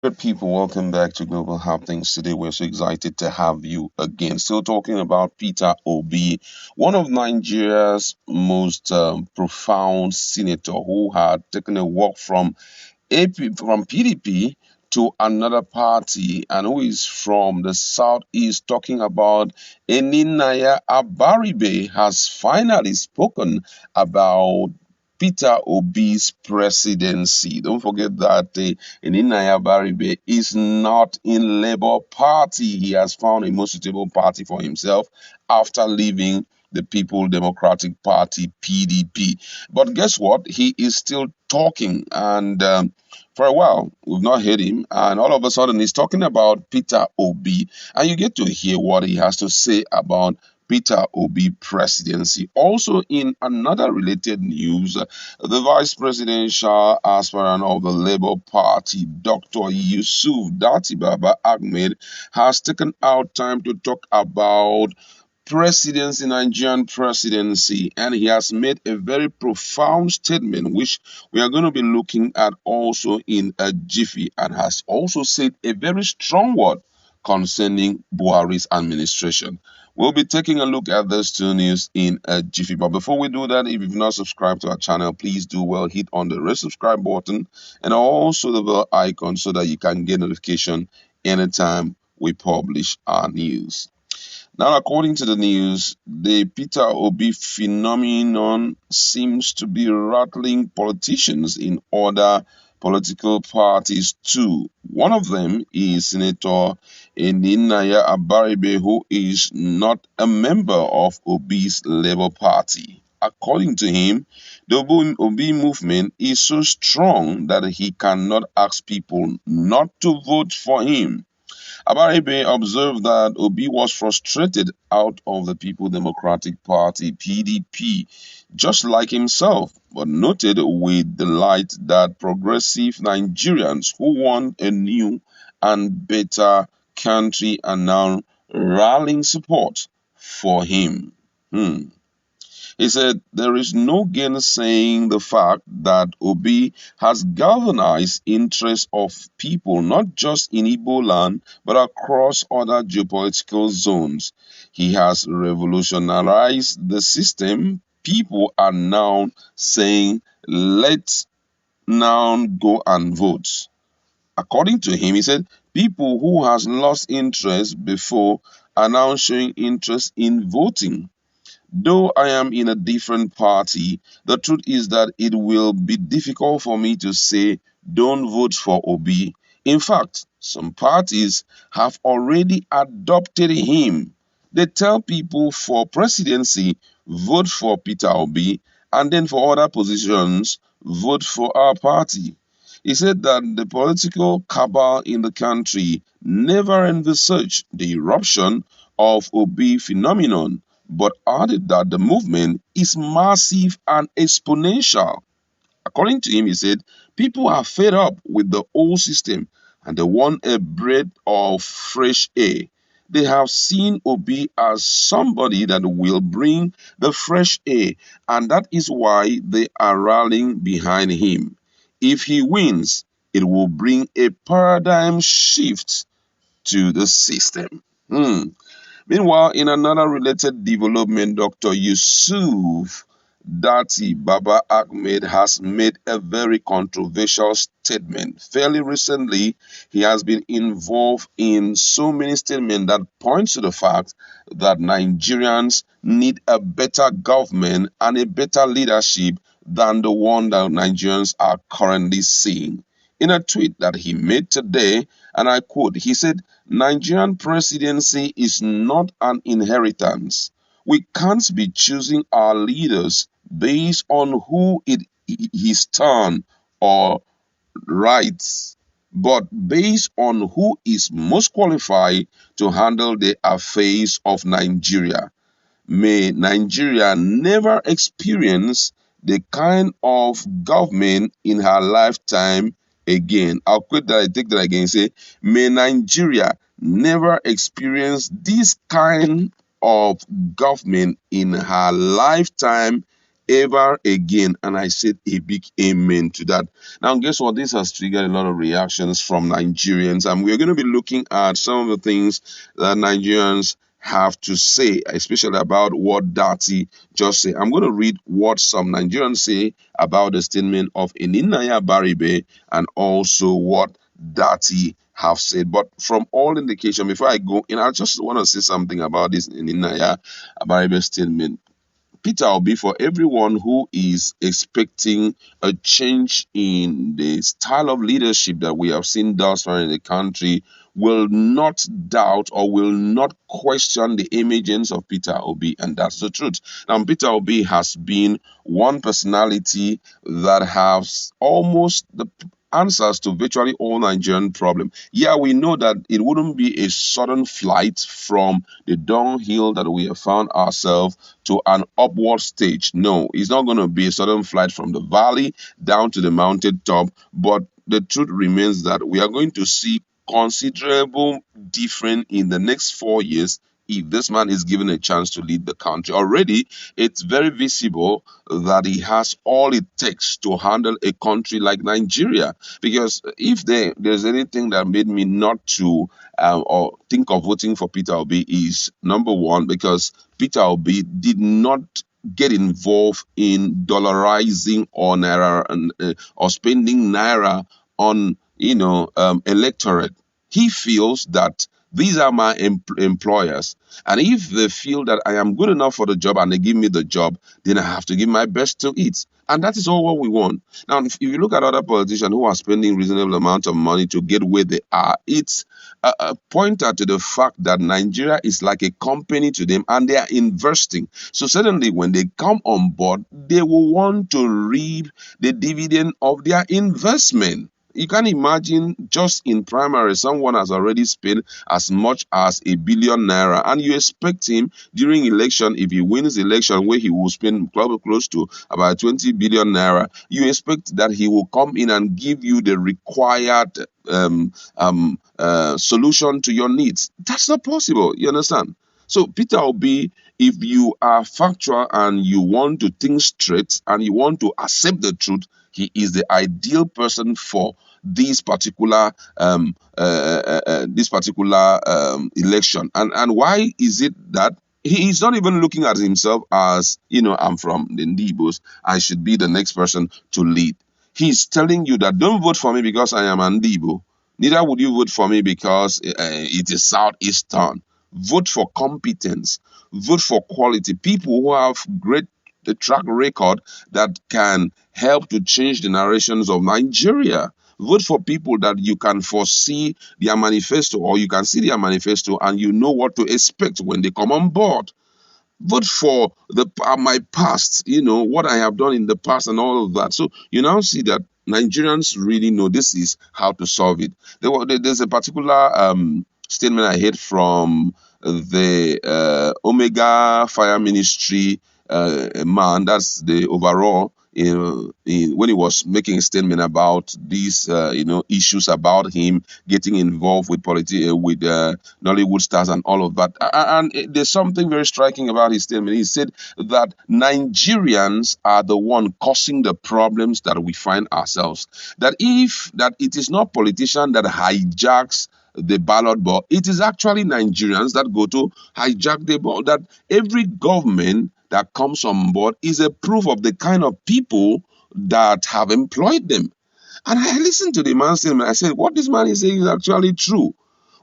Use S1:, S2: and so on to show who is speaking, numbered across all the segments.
S1: Good people, welcome back to Global Happenings. Today, we're so excited to have you again. Still talking about Peter Obi, one of Nigeria's most profound senator who had taken a walk from PDP to another party and who is from the southeast, talking about Eninaya Abaribe has finally spoken about Peter Obi's presidency. Don't forget that Eninaya Abaribe is not in Labour Party. He has found a more suitable party for himself after leaving the People Democratic Party (PDP). But guess what? He is still talking, and for a while we've not heard him, and all of a sudden he's talking about Peter Obi, and you get to hear what he has to say about Peter Obi presidency. Also, in another related news, the vice presidential aspirant of the Labour Party, Dr. Yusuf Dati Baba-Ahmed, has taken out time to talk about presidency, Nigerian presidency, and he has made a very profound statement, which we are going to be looking at also in a jiffy, and has also said a very strong word concerning Buhari's administration. We'll be taking a look at those two news in a jiffy. But before we do that, if you've not subscribed to our channel, please do well hit on the red subscribe button and also the bell icon so that you can get notification anytime we publish our news. Now, according to the news, the Peter Obi phenomenon seems to be rattling politicians in other political parties too. One of them is Senator Eninaya Abaribe, who is not a member of Obi's Labour Party. According to him, the Obi movement is so strong that he cannot ask people not to vote for him. Abaribe observed that Obi was frustrated out of the People Democratic Party (PDP), just like himself, but noted with delight that progressive Nigerians who want a new and better country are now rallying support for him. Hmm. He said there is no gainsaying the fact that Obi has galvanized interests of people not just in Igbo land but across other geopolitical zones. He has revolutionized the system. People are now saying, let's now go and vote. According to him, he said people who has lost interest before are now showing interest in voting. Though I am in a different party, the truth is that it will be difficult for me to say don't vote for Obi. In fact, some parties have already adopted him. They tell people for presidency, vote for Peter Obi, and then for other positions, vote for our party. He said that the political cabal in the country never envisaged the eruption of Obi phenomenon, but added that the movement is massive and exponential. According to him, he said, people are fed up with the old system and they want a breath of fresh air. They have seen Obi as somebody that will bring the fresh air, and that is why they are rallying behind him. If he wins, it will bring a paradigm shift to the system. Meanwhile, in another related development, Dr. Yusuf Dati Baba-Ahmed has made a very controversial statement. Fairly recently, he has been involved in so many statements that points to the fact that Nigerians need a better government and a better leadership than the one that Nigerians are currently seeing. In a tweet that he made today, and I quote, he said, Nigerian presidency is not an inheritance. We can't be choosing our leaders based on who it his turn or rights, but based on who is most qualified to handle the affairs of Nigeria. May Nigeria never experience the kind of government in her lifetime again. I'll quote that, I take that again. Say, may Nigeria never experience this kind of government in her lifetime ever again. And I said a big amen to that. Now, guess what? This has triggered a lot of reactions from Nigerians, and we're going to be looking at some of the things that Nigerians have to say, especially about what Dati just said. I'm going to read what some Nigerians say about the statement of Eninaya Baribe and also what Dati have said. But from all indication, before I go in, I just want to say something about this Eninaya Baribe statement. Peter Obi, for everyone who is expecting a change in the style of leadership that we have seen thus far in the country, will not doubt or will not question the emergence of Peter Obi, and that's the truth. Now, Peter Obi has been one personality that has almost the answers to virtually all Nigerian problems. Yeah, we know that it wouldn't be a sudden flight from the downhill that we have found ourselves to an upward stage. No, it's not going to be a sudden flight from the valley down to the mountain top. But the truth remains that we are going to see considerable difference in the next 4 years if this man is given a chance to lead the country. Already, it's very visible that he has all it takes to handle a country like Nigeria. Because if there's anything that made me not to or think of voting for Peter Obi is number one, because Peter Obi did not get involved in dollarizing or naira or spending naira on electorate. He feels that these are my employers, and if they feel that I am good enough for the job and they give me the job, then I have to give my best to it. And that is all what we want. Now, if you look at other politicians who are spending reasonable amount of money to get where they are, it's a pointer to the fact that Nigeria is like a company to them and they are investing. So suddenly when they come on board, they will want to reap the dividend of their investment. You can imagine just in primary, someone has already spent as much as 1 billion naira, and you expect him during election, if he wins election, where he will spend close to about 20 billion naira, you expect that he will come in and give you the required solution to your needs. That's not possible. You understand? So, Peter Obi, if you are factual and you want to think straight and you want to accept the truth, he is the ideal person for this particular election. And why is it that he is not even looking at himself as, I'm from the Ndibos, I should be the next person to lead. He's telling you that don't vote for me because I am an Ndibo. Neither would you vote for me because it is Southeastern. Vote for competence. Vote for quality. People who have great track record that can help to change the narrations of Nigeria. Vote for people that you can foresee their manifesto, or you can see their manifesto and you know what to expect when they come on board. Vote for my past, what I have done in the past and all of that. So you now see that Nigerians really know this is how to solve it. There's a particular statement I heard from the Omega Fire Ministry man, that's the overall, when he was making a statement about these, issues about him getting involved with with Nollywood stars and all of that. And there's something very striking about his statement. He said that Nigerians are the one causing the problems that we find ourselves. That it is not politician that hijacks the ballot box, it is actually Nigerians that go to hijack the ball. That every government that comes on board is a proof of the kind of people that have employed them. And I listened to the man's statement. I said, what this man is saying is actually true.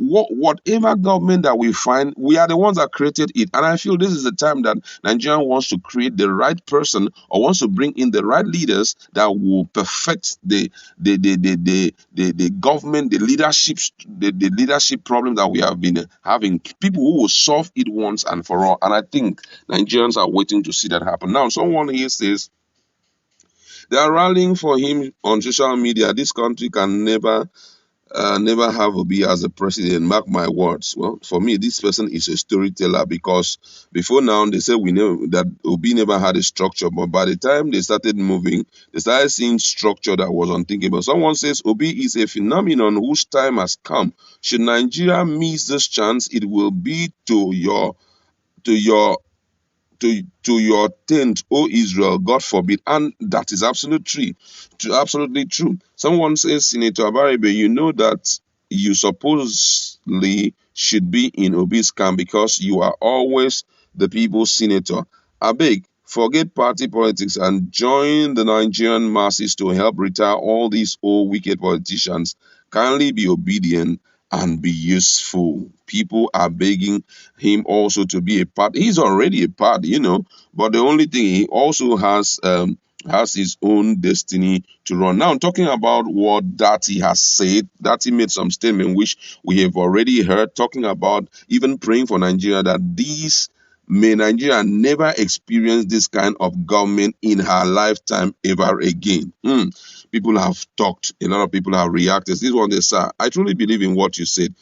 S1: Whatever government that we find, we are the ones that created it. And I feel this is the time that Nigeria wants to create the right person, or wants to bring in the right leaders that will perfect the government, the leadership problem that we have been having. People who will solve it once and for all. And I think Nigerians are waiting to see that happen. Now, someone here says they are rallying for him on social media. This country can never have Obi as a president. Mark my words. Well, for me, this person is a storyteller, because before now they said we know that Obi never had a structure, but by the time they started moving, they started seeing structure that was unthinkable. Someone says Obi is a phenomenon whose time has come. Should Nigeria miss this chance, it will be to your to your tent, O Israel, God forbid. And that is absolutely true. Someone says, Senator Abaribe, you know that you supposedly should be in Obi's camp because you are always the people's senator. I beg, forget party politics and join the Nigerian masses to help retire all these old wicked politicians. Kindly be obedient and be useful. People are begging him also to be a part. He's already a part, but the only thing he also has his own destiny to run. Now, talking about what Dati has said, Dati made some statement which we have already heard, talking about even praying for Nigeria that may Nigeria never experience this kind of government in her lifetime ever again. People have talked, a lot of people have reacted. This one they say, I truly believe in what you said.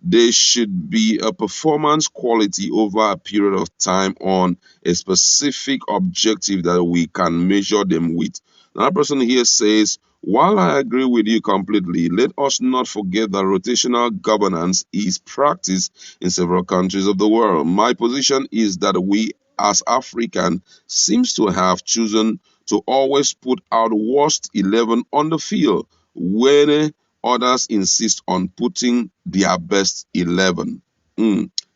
S1: There should be a performance quality over a period of time on a specific objective that we can measure them with. Another person here says, while I agree with you completely, let us not forget that rotational governance is practiced in several countries of the world. My position is that we as African seems to have chosen to always put our worst 11 on the field when others insist on putting their best 11.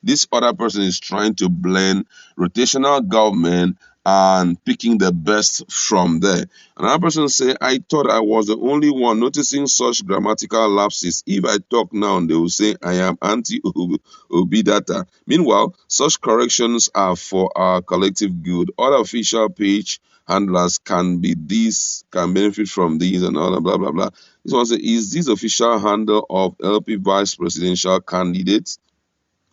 S1: This other person is trying to blend rotational government and picking the best from there. Another person say, I thought I was the only one noticing such grammatical lapses. If I talk now, they will say I am anti-Obidata. Meanwhile, such corrections are for our collective good. Other official page handlers can benefit from these and all that, blah, blah, blah. This one says, is this official handle of LP vice presidential candidates?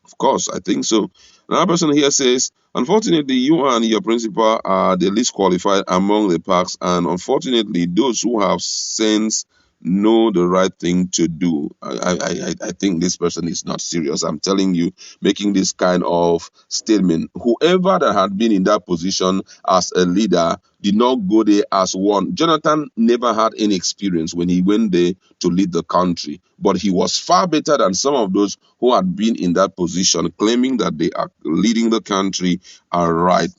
S1: Of course, I think so. Another person here says, unfortunately, you and your principal are the least qualified among the packs, and unfortunately, those who have sense know the right thing to do. I think this person is not serious. I'm telling you, making this kind of statement. Whoever that had been in that position as a leader did not go there as one. Jonathan never had any experience when he went there to lead the country, but he was far better than some of those who had been in that position, claiming that they are leading the country. All right,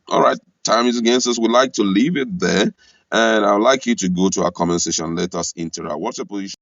S1: time is against us. We'd like to leave it there, and I'd like you to go to our comment section. Let us interact. What's your position?